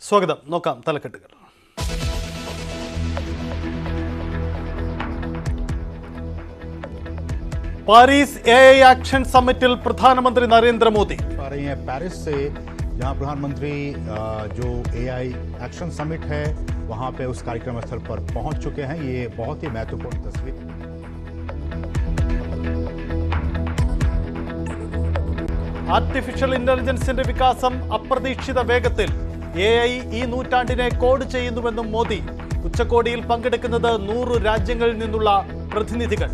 സ്വാഗതം. നോക്കാം തലക്കെട്ടുകൾ. പാരീസ് AI एक्शन समिट प्रधानमंत्री नरेंद्र मोदी आ रही हैं पेरिस से, जहां प्रधानमंत्री जो AI एक्शन समिट है वहां पे उस कार्यक्रम स्थल पर पहुंच चुके हैं. ये बहुत ही महत्वपूर्ण तस्वीर. ആർട്ടിഫിഷ്യൽ ഇന്റലിജൻസിന്റെ വികാസം അപ്രതീക്ഷിത വേഗത്തിൽ. AI ഈ നൂറ്റാണ്ടിനെ കോഡ് ചെയ്യുന്നുവെന്നും മോദി. ഉച്ചകോടിയിൽ പങ്കെടുക്കുന്നത് 100 രാജ്യങ്ങളിൽ നിന്നുള്ള പ്രതിനിധികൾ.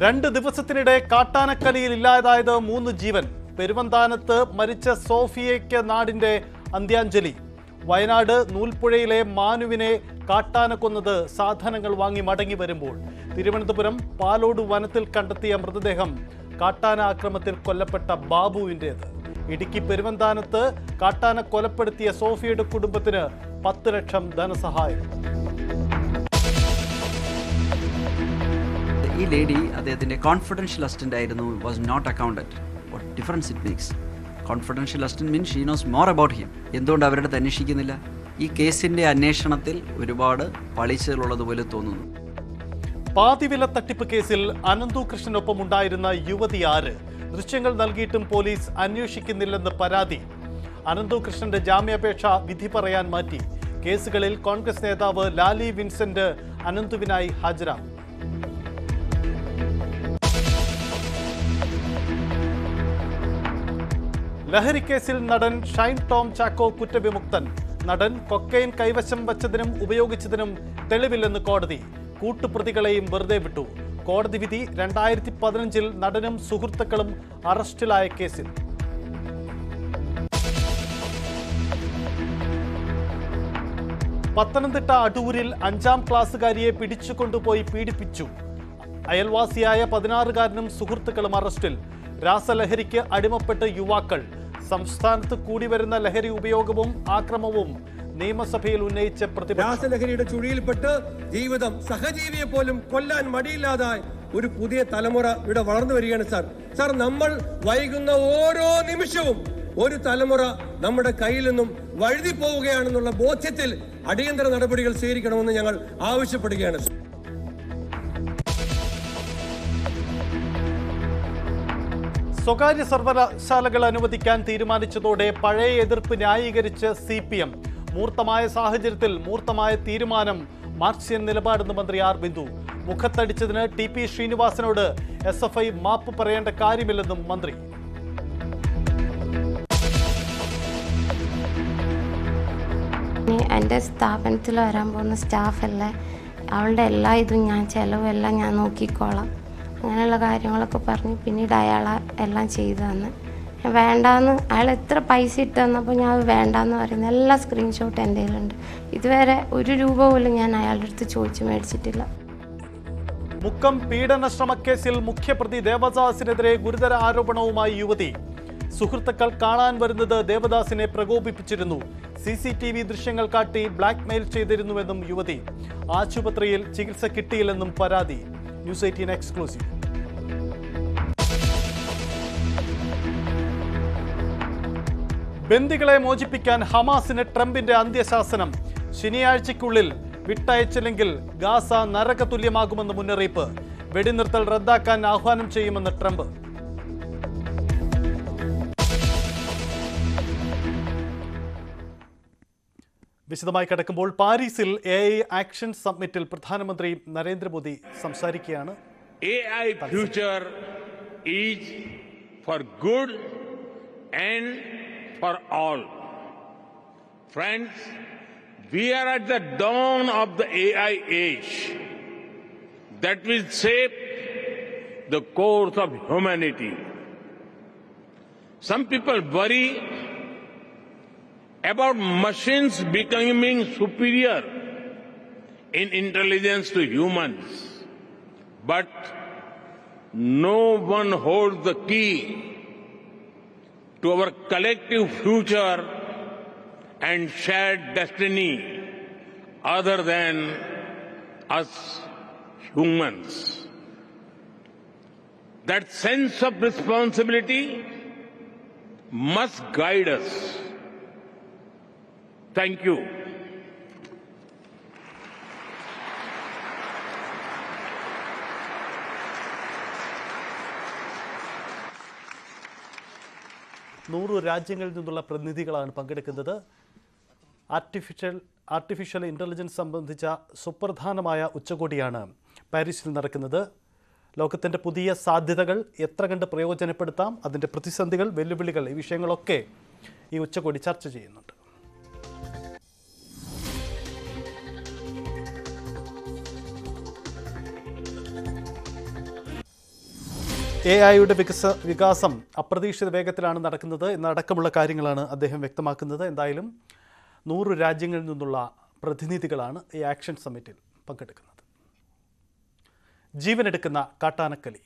രണ്ട് ദിവസത്തിനിടെ കാട്ടാനക്കലിയിൽ ഇല്ലാതായത് 3 ജീവൻ. പെരുവന്താനത്ത് മരിച്ച സോഫിയയ്ക്ക് നാടിന്റെ അന്ത്യാഞ്ജലി. വയനാട് നൂൽപ്പുഴയിലെ മാനുവിനെ കാട്ടാന കൊന്നത് സാധനങ്ങൾ വാങ്ങി മടങ്ങി വരുമ്പോൾ. തിരുവനന്തപുരം പാലോട് വനത്തിൽ കണ്ടെത്തിയ മൃതദേഹം കാട്ടാന ആക്രമണത്തിൽ കൊല്ലപ്പെട്ട ബാബുവിൻ്റേത്. ഇടുക്കി പെരുവന്താനത്ത് കാട്ടാന കൊലപ്പെടുത്തിയ സോഫിയയുടെ കുടുംബത്തിന് 10 ലക്ഷം ധനസഹായം. ഈ ലേഡി അദ്ദേഹത്തിൻ്റെ കോൺഫിഡൻഷ്യൽ അസിസ്റ്റന്റ് ആയിരുന്നു, was not accountant. What difference it makes. Confidential assistant means she knows more about him. എന്തുകൊണ്ട് അവരുടെ അടുത്ത് അന്വേഷിക്കുന്നില്ല? ഈ കേസിൻ്റെ അന്വേഷണത്തിൽ ഒരുപാട് പാളിച്ചകളുള്ളതുപോലെ തോന്നുന്നു. പാതിവില തട്ടിപ്പ് കേസിൽ അനന്തു കൃഷ്ണനൊപ്പം ഉണ്ടായിരുന്ന യുവതി ആര്? ദൃശ്യങ്ങൾ നൽകിയിട്ടും പോലീസ് അന്വേഷിക്കുന്നില്ലെന്ന് പരാതി. അനന്തു കൃഷ്ണന്റെ ജാമ്യാപേക്ഷ വിധി പറയാൻ മാറ്റി. കേസുകളിൽ കോൺഗ്രസ് നേതാവ് ലാലി വിൻസെന്റ് അനന്തുവിനായി ഹാജരാകും. ലഹരിക്കേസിൽ നടൻ ഷൈൻ ടോം ചാക്കോ കുറ്റവിമുക്തൻ. നടൻ കൊക്കൈൻ കൈവശം വച്ചതിനും ഉപയോഗിച്ചതിനും തെളിവില്ലെന്ന് കോടതി. കൂട്ടുപ്രതികളെയും വെറുതെ വിട്ടു. കോടതി വിധി 2015 നടനും സുഹൃത്തുക്കളും അറസ്റ്റിലായ കേസിൽ. പത്തനംതിട്ട അടൂരിൽ 5ാം ക്ലാസ്സുകാരിയെ പിടിച്ചുകൊണ്ടുപോയി പീഡിപ്പിച്ചു. അയൽവാസിയായ 16കാരനും സുഹൃത്തുക്കളും അറസ്റ്റിൽ. രാസലഹരിക്ക് അടിമപ്പെട്ട് യുവാക്കൾ. സംസ്ഥാനത്ത് കൂടി വരുന്ന ലഹരി ഉപയോഗവും ആക്രമണവും നിയമസഭയിൽ ഉന്നയിച്ച പ്രതിപക്ഷം. രാസലഹരിയുടെ ചുഴിയിൽപ്പെട്ട് ജീവിതം സഹജീവിയെ പോലും കൊല്ലാൻ മടിയില്ലാതായി ഒരു പുതിയ തലമുറ ഇവിടെ വളർന്നു വരികയാണ് സാർ. നമ്മൾ വൈകുന്ന ഓരോ നിമിഷവും ഒരു തലമുറ നമ്മുടെ കയ്യിൽ നിന്നും വഴുതി പോവുകയാണെന്നുള്ള ബോധ്യത്തിൽ അടിയന്തര നടപടികൾ സ്വീകരിക്കണമെന്ന് ഞങ്ങൾ ആവശ്യപ്പെടുകയാണ്. സ്വകാര്യ സർവകലാശാലകൾ അനുവദിക്കാൻ തീരുമാനിച്ചതോടെ പഴയ എതിർപ്പ് ന്യായീകരിച്ച് CPM. മൂർത്തമായ സാഹചര്യത്തിൽ മൂർത്തമായ തീരുമാനം, മാർക്സിയൻ നിലപാടെന്ന് മന്ത്രി ആർ ബിന്ദു. മുഖത്തടിച്ചതിന് TP ശ്രീനിവാസനോട് SFI മാപ്പ് പറയേണ്ട കാര്യമില്ലെന്നും മന്ത്രി. എൻ്റെ സ്ഥാപനത്തിൽ വരാൻ പോകുന്ന സ്റ്റാഫല്ലേ, അവളുടെ എല്ലാ ഇതും ഞാൻ ചിലവെല്ലാം ഞാൻ നോക്കിക്കോളാം, അങ്ങനെയുള്ള കാര്യങ്ങളൊക്കെ പറഞ്ഞ് പിന്നീട് അയാൾ എല്ലാം ചെയ്തു തന്ന്. വേണ്ടാന്ന് അയാൾ എത്ര പൈസ ഇട്ട് തന്നപ്പോൾ ഞാൻ വേണ്ടാന്ന് പറയുന്ന എല്ലാ സ്ക്രീൻഷോട്ട് എൻ്റെ കയ്യിലുണ്ട്. ഇതുവരെ 1 രൂപ പോലും ഞാൻ അയാളുടെ അടുത്ത് ചോദിച്ചു മേടിച്ചിട്ടില്ല. മുക്കം പീഡന ശ്രമക്കേസിൽ മുഖ്യപ്രതി ദേവദാസിനെതിരെ ഗുരുതര ആരോപണവുമായി യുവതി. സുഹൃത്തുക്കൾ കാണാൻ വരുന്നത് ദേവദാസിനെ പ്രകോപിപ്പിച്ചിരുന്നു. CCTV ദൃശ്യങ്ങൾ കാട്ടി ബ്ലാക്ക്മെയിൽ ചെയ്തിരുന്നുവെന്നും യുവതി. ആശുപത്രിയിൽ ചികിത്സ കിട്ടിയില്ലെന്നും പരാതി. News 18 exclusive. ബന്ദികളെ മോചിപ്പിക്കാൻ ഹമാസിന് ട്രംപിന്റെ അന്ത്യശാസനം. ശനിയാഴ്ചയ്ക്കുള്ളിൽ വിട്ടയച്ചില്ലെങ്കിൽ ഗാസ നരകതുല്യമാകുമെന്ന് മുന്നറിയിപ്പ്. വെടിനിർത്തൽ റദ്ദാക്കാൻ ആഹ്വാനം ചെയ്യുമെന്ന് ട്രംപ്. വിശദമായി കിടക്കുമ്പോൾ പാരീസിൽ AI ആക്ഷൻ സമ്മിറ്റിൽ പ്രധാനമന്ത്രി നരേന്ദ്രമോദി സംസാരിക്കുകയാണ്. AI future is for good and for all. Friends, we are at the dawn of the AI age that will shape the course of humanity. Some people worry about machines becoming superior in intelligence to humans, but no one holds the key to our collective future and shared destiny other than us humans. That sense of responsibility must guide us. Thank you. രാജ്യങ്ങളിൽ നിന്നുള്ള പ്രതിനിധികളാണ് പങ്കെടുക്കുന്നത്. Artificial intelligence സംബന്ധിച്ച സുപ്രധാനമായ ഉച്ചകോടിയാണ് പാരീസിൽ നടക്കുന്നത്. ലോകത്തിൻ്റെ പുതിയ സാധ്യതകൾ എത്ര കണ്ട് പ്രയോജനപ്പെടുത്താം, അതിൻ്റെ പ്രതിസന്ധികൾ, വെല്ലുവിളികൾ, ഈ വിഷയങ്ങളൊക്കെ ഈ ഉച്ചകോടി ചർച്ച ചെയ്യുന്നുണ്ട്. AI-യുടെ വികാസം അപ്രതീക്ഷിത വേഗത്തിലാണ് നടക്കുന്നത് എന്നടക്കമുള്ള കാര്യങ്ങളാണ് അദ്ദേഹം വ്യക്തമാക്കുന്നത്. എന്തായാലും 100 രാജ്യങ്ങളിൽ നിന്നുള്ള പ്രതിനിധികളാണ് ഈ ആക്ഷൻ സമ്മിറ്റിൽ പങ്കെടുക്കുന്നത്. ജീവനെടുക്കുന്ന കാട്ടാനക്കലി.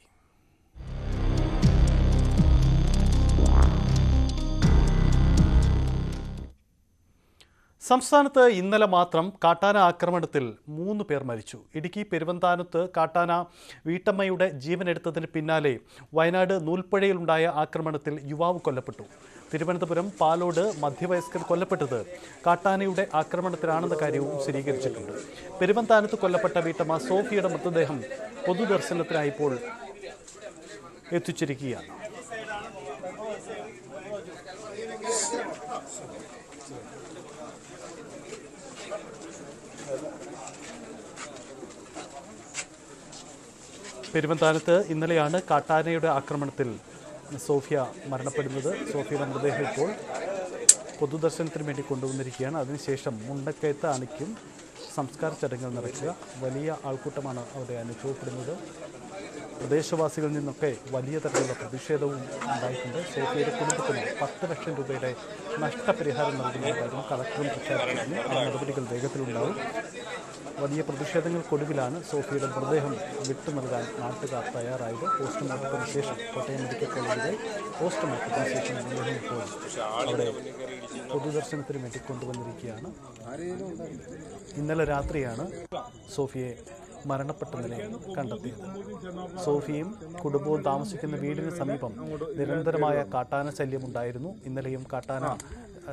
സംസ്ഥാനത്ത് ഇന്നലെ മാത്രം കാട്ടാന ആക്രമണത്തിൽ 3 പേർ മരിച്ചു. ഇടുക്കി പെരുവന്താനത്ത് കാട്ടാന വീട്ടമ്മയുടെ ജീവനെടുത്തതിന് പിന്നാലെ വയനാട് നൂൽപ്പുഴയിലുണ്ടായ ആക്രമണത്തിൽ യുവാവ് കൊല്ലപ്പെട്ടു. തിരുവനന്തപുരം പാലോട് മധ്യവയസ്കൻ കൊല്ലപ്പെട്ടത് കാട്ടാനയുടെ ആക്രമണത്തിലാണെന്ന കാര്യവും സ്ഥിരീകരിച്ചിട്ടുണ്ട്. പെരുവന്താനത്ത് കൊല്ലപ്പെട്ട വീട്ടമ്മ സോഫിയുടെ മൃതദേഹം പൊതുദർശനത്തിനായി ഇപ്പോൾ എത്തിച്ചിരിക്കുകയാണ്. പെരുവന്താനത്ത് ഇന്നലെയാണ് കാട്ടാനയുടെ ആക്രമണത്തിൽ സോഫിയ മരണപ്പെടുന്നത്. സോഫിയയുടെ മൃതദേഹം ഇപ്പോൾ പൊതുദർശനത്തിന് വേണ്ടി കൊണ്ടുവന്നിരിക്കുകയാണ്. അതിനുശേഷം മുണ്ടക്കയത്ത് അണിക്കും സംസ്കാര ചടങ്ങുകൾ നടക്കുക. വലിയ ആൾക്കൂട്ടമാണ് അവിടെ അനുഭവപ്പെടുന്നത്. പ്രദേശവാസികളിൽ നിന്നൊക്കെ വലിയ തരത്തിലുള്ള പ്രതിഷേധവും ഉണ്ടായിട്ടുണ്ട്. സോഫിയയുടെ കുടുംബത്തിന് 10 ലക്ഷം രൂപയുടെ നഷ്ടപരിഹാരം നൽകുന്ന കാര്യം കളക്ടറും പ്രഖ്യാപിച്ചിരുന്നു. ആ നടപടികൾ വേഗത്തിലുണ്ടാവും. വലിയ പ്രതിഷേധങ്ങൾക്കൊടുവിലാണ് സോഫിയുടെ മൃതദേഹം വിട്ടു നൽകാൻ നാട്ടുകാർ തയ്യാറായത്. പോസ്റ്റ്മോർട്ടത്തിന് ശേഷം കോട്ടയം മെഡിക്കൽ കോളേജിലെ പോസ്റ്റ്മോർട്ടത്തിന് ശേഷം മൃതദേഹം ഇപ്പോൾ അവിടെ പൊതുദർശനത്തിന് വേണ്ടി കൊണ്ടുവന്നിരിക്കുകയാണ്. ഇന്നലെ രാത്രിയാണ് സോഫിയെ മരണപ്പെട്ട നിലയിൽ കണ്ടെത്തിയത്. സോഫിയും കുടുംബവും താമസിക്കുന്ന വീടിന് സമീപം നിരന്തരമായ കാട്ടാന ശല്യമുണ്ടായിരുന്നു. ഇന്നലെയും കാട്ടാന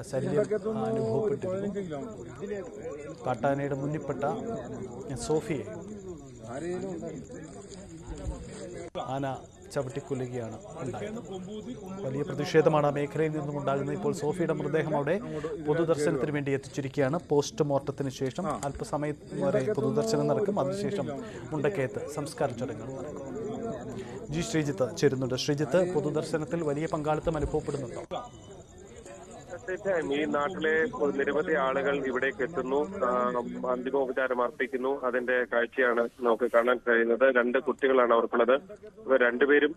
ശല്യം അനുഭവപ്പെട്ടിരുന്നു. കാട്ടാനയുടെ മുന്നിൽപ്പെട്ട സോഫിയെ ആന ചവിട്ടിക്കൊല്ലുകയാണ് ഉണ്ടായത്. വലിയ പ്രതിഷേധമാണ് ആ മേഖലയിൽ നിന്നും ഉണ്ടാകുന്നത്. ഇപ്പോൾ സോഫിയുടെ മൃതദേഹം അവിടെ പൊതുദർശനത്തിന് വേണ്ടി എത്തിച്ചിരിക്കുകയാണ്. പോസ്റ്റ്മോർട്ടത്തിന് ശേഷം അല്പസമയം വരെ പൊതുദർശനം നടക്കും. അതിനുശേഷം മുണ്ടക്കയത്ത് സംസ്കാര ചടങ്ങുകൾ നടക്കും. ജി ശ്രീജിത്ത് ചേരുന്നുണ്ട്. ശ്രീജിത്ത്, പൊതുദർശനത്തിൽ വലിയ പങ്കാളിത്തം അനുഭവപ്പെടുന്നുണ്ടോ? തീർച്ചയായും ഈ നാട്ടിലെ നിരവധി ആളുകൾ ഇവിടേക്ക് എത്തുന്നു, അന്തിമോപചാരം അർപ്പിക്കുന്നു. അതിന്റെ കാഴ്ചയാണ് നമുക്ക് കാണാൻ കഴിയുന്നത്. 2 കുട്ടികളാണ് അവർക്കുള്ളത്. ഇവർ രണ്ടുപേരും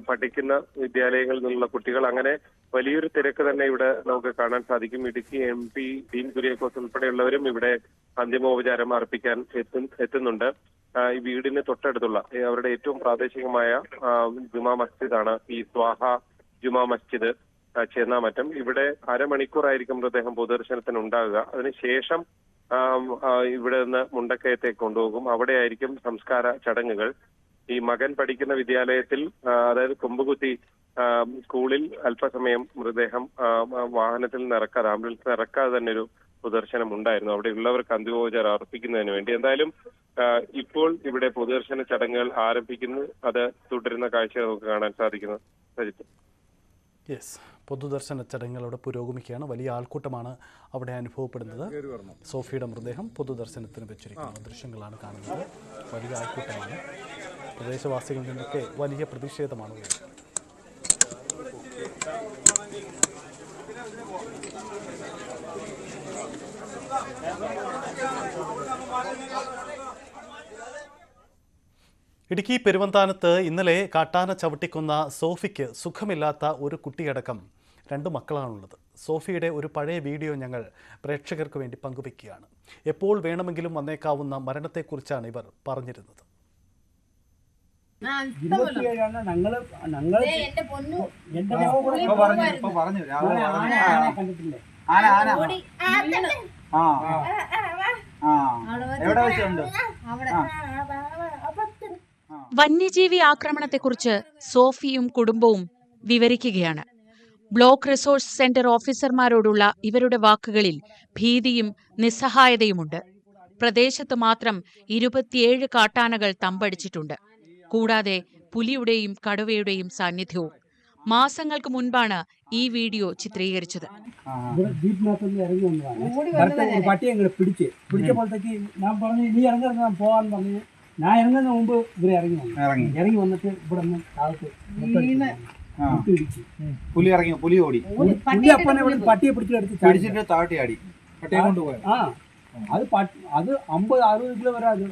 പഠിക്കുന്ന വിദ്യാലയങ്ങളിൽ നിന്നുള്ള കുട്ടികൾ. അങ്ങനെ വലിയൊരു തിരക്ക് തന്നെ ഇവിടെ നമുക്ക് കാണാൻ സാധിക്കും. ഇടുക്കി MP ഡീൻ കുര്യാക്കോസ് ഉൾപ്പെടെയുള്ളവരും ഇവിടെ അന്തിമോപചാരം അർപ്പിക്കാൻ എത്തുന്നുണ്ട്. ഈ വീടിന് തൊട്ടടുത്തുള്ള അവരുടെ ഏറ്റവും പ്രാദേശികമായ ജുമാ മസ്ജിദാണ് ഈ സ്വാഹ ജുമാ മസ്ജിദ് ചേന്നാമറ്റം. ഇവിടെ അരമണിക്കൂറായിരിക്കും മൃതദേഹം പൊതുദർശനത്തിന് ഉണ്ടാകുക. അതിനുശേഷം ഇവിടെ നിന്ന് മുണ്ടക്കയത്തേക്ക് കൊണ്ടുപോകും. അവിടെയായിരിക്കും സംസ്കാര ചടങ്ങുകൾ. ഈ മകൻ പഠിക്കുന്ന വിദ്യാലയത്തിൽ, അതായത് കൊമ്പുകുത്തി സ്കൂളിൽ അല്പസമയം മൃതദേഹം വാഹനത്തിൽ നിന്ന് ഇറക്കാതെ, ആംബുലൻസിൽ ഇറക്കാതെ തന്നെ ഒരു പൊതുദർശനം ഉണ്ടായിരുന്നു. അവിടെ ഉള്ളവർക്ക് അന്തിമോപചാരം അർപ്പിക്കുന്നതിന് വേണ്ടി. എന്തായാലും ഇപ്പോൾ ഇവിടെ പൊതുദർശന ചടങ്ങുകൾ ആരംഭിക്കുന്നു. അത് തുടരുന്ന കാഴ്ച നമുക്ക് കാണാൻ സാധിക്കുന്നു. സജിത്ത്. യെസ്, പൊതുദർശന ചടങ്ങുകൾ അവിടെ പുരോഗമിക്കുകയാണ്. വലിയ ആൾക്കൂട്ടമാണ് അവിടെ അനുഭവപ്പെടുന്നത്. സോഫിയുടെ മൃതദേഹം പൊതുദർശനത്തിന് വെച്ചിരിക്കുന്ന ദൃശ്യങ്ങളാണ് കാണുന്നത്. വലിയ ആൾക്കൂട്ടമാണ്. പ്രദേശവാസികളിൽ നിന്നൊക്കെ വലിയ പ്രതിഷേധമാണ്. ഇടുക്കി പെരുവന്താനത്ത് ഇന്നലെ കാട്ടാന ചവിട്ടിക്കൊന്ന സോഫിക്ക് സുഖമില്ലാത്ത ഒരു കുട്ടിയടക്കം 2 മക്കളാണുള്ളത്. സോഫിയുടെ ഒരു പഴയ വീഡിയോ ഞങ്ങൾ പ്രേക്ഷകർക്ക് വേണ്ടി പങ്കുവയ്ക്കുകയാണ്. എപ്പോൾ വേണമെങ്കിലും വന്നേക്കാവുന്ന മരണത്തെക്കുറിച്ചാണ് ഇവർ പറഞ്ഞിരുന്നത്. വന്യജീവി ആക്രമണത്തെക്കുറിച്ച് സോഫിയും കുടുംബവും വിവരിക്കുകയാണ്. ബ്ലോക്ക് റിസോഴ്സ് സെന്റർ ഓഫീസർമാരോടുള്ള ഇവരുടെ വാക്കുകളിൽ ഭീതിയും നിസ്സഹായതയുമുണ്ട്. പ്രദേശത്ത് മാത്രം 27 കാട്ടാനകൾ തമ്പടിച്ചിട്ടുണ്ട്. കൂടാതെ പുലിയുടെയും കടുവയുടെയും സാന്നിധ്യവും. മാസങ്ങൾക്ക് മുൻപാണ് ഈ വീഡിയോ ചിത്രീകരിച്ചത്. പട്ടിയെ പിടിച്ചപ്പോഴത്തേക്ക് ഞാൻ പറഞ്ഞു നീ ഇറങ്ങി പോകാൻ പറഞ്ഞു. ഞാൻ ഇറങ്ങുന്നതിന് മുമ്പ് ഇവരെ ഇറങ്ങി വന്നിട്ട് ഇവിടെ നിന്ന് താഴത്ത് പുലി ഇറങ്ങി, പുലി ഓടി. പുലി അപ്പനെ ഇവിടെ പട്ടിയെ പിടിച്ചിട്ട് താട്ടി ആടി പട്ടിയെ കൊണ്ടുപോയി. അത് 50-60 കിലോ വരെ അത്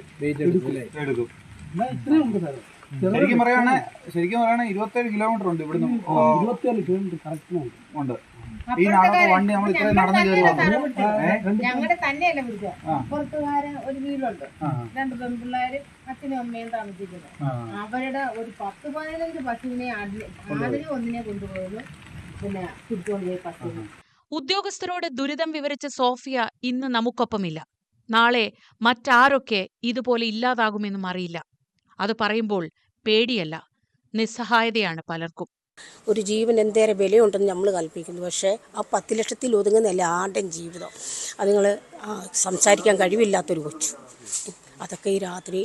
എടുക്കും. ഇത്രയും ഉണ്ട് സാർ. ശരിക്കും പറയുകയാണെ 27 കിലോമീറ്റർ ഉണ്ട് ഇവിടുന്ന്. 27 കിലോമീറ്റർ കറക്റ്റ് ഉണ്ട്. ഈ നാളത്തെ വണ്ടി നമ്മൾ ഇത്രയും നടന്നു കയറി ഞങ്ങളുടെ തന്നെയല്ല പിടിച്ച പുറത്തുകാരൻ ഒരു വീടുണ്ട്. 2 പെൺപിള്ളേര് അച്ഛനും അമ്മയും താമസിക്കുന്നത്. അവരുടെ ഒരു 10-15 പശുവിനെ ആടിനെ ഒന്നിനെ കൊണ്ടുപോയത് പിന്നെ പിടിച്ചുകൊണ്ടുപോയി പശുവിനെ. ഉദ്യോഗസ്ഥരോട് ദുരിതം വിവരിച്ച സോഫിയ ഇന്ന് നമുക്കൊപ്പമില്ല. നാളെ മറ്റാരൊക്കെ ഇതുപോലെ ഇല്ലാതാകുമെന്നും അറിയില്ല. അത് പറയുമ്പോൾ പേടിയല്ല, നിസ്സഹായതയാണ് പലർക്കും. ഒരു ജീവൻ എന്തേറെ വിലയുണ്ടെന്ന് നമ്മൾ കൽപ്പിക്കുന്നു. പക്ഷേ ആ 10 ലക്ഷത്തിൽ ഒതുങ്ങുന്ന എല്ലാവരുടെയും ജീവിതം. അതുങ്ങൾ സംസാരിക്കാൻ കഴിവില്ലാത്തൊരു കൊച്ചു. അതൊക്കെ ഈ രാത്രി